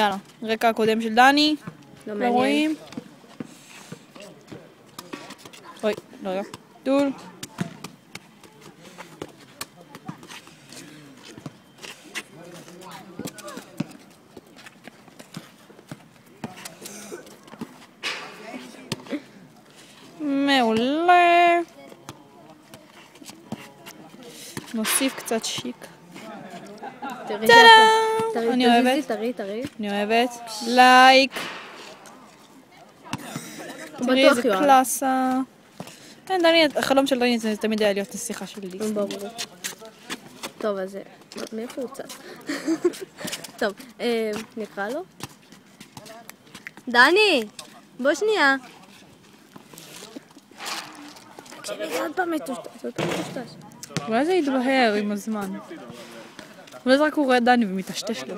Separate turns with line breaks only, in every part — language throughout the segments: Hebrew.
יאללה, רקע הקודם של דני.
לא
רואים. אוי, לא רגע. דול. מעולה. נוסיף קצת שיק.
טאדה!
אני אוהבת.
תראי.
אני אוהבת. לייק. תראי איזה קלאסה. כן, דני, החלום של דני זה תמיד היה להיות השיחה של דיסני.
ברור. טוב, אז מאיפה הוא צץ? טוב, נקרא לו? דני! בוא שנייה. תקשיבי, זה עוד פעם מטושטש.
אולי זה יתבהר עם הזמן. אולי זה רק הוא רואה דני ומתשתש לו.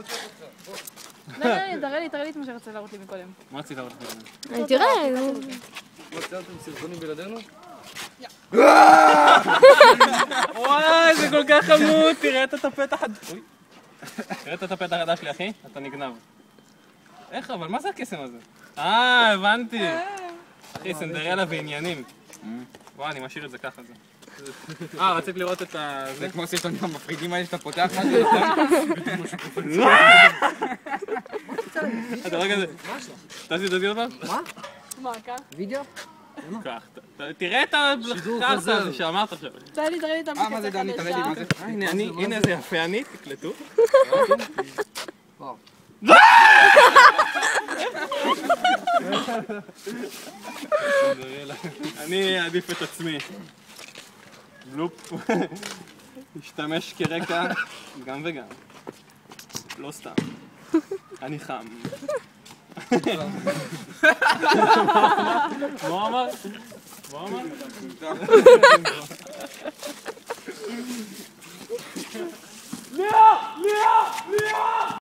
דני, תראה לי את מה שרצה להראות לי מקודם.
מה רצית להראות לי?
תראה.
ציירתם סרטונים בלעדינו? וואי, זה כל כך חמוד, תראה את הפתח החדש שלי, אחי, אתה נגנב. איך, אבל מה זה הקסם הזה? הבנתי. אחי, סנדרלה ועניינים. וואי, אני משאיר את זה ככה. רצית לראות את ה...
זה כמו סרטונים המפחידים האלה שאתה פותח משהו?
אתה רואה כזה? תעשי אותה?
מה?
מה, כך?
וידאו?
כך, תראה את החרטה הזה שאמרת עכשיו.
תראה לי את המקצה
מה זה דני? תראה לי מה זה?
הנה איזה יפה אני, תקלטו. אני אעדיף את עצמי. לופ. משתמש כרקע גם וגם. לא סתם. אני חם. מה אמר?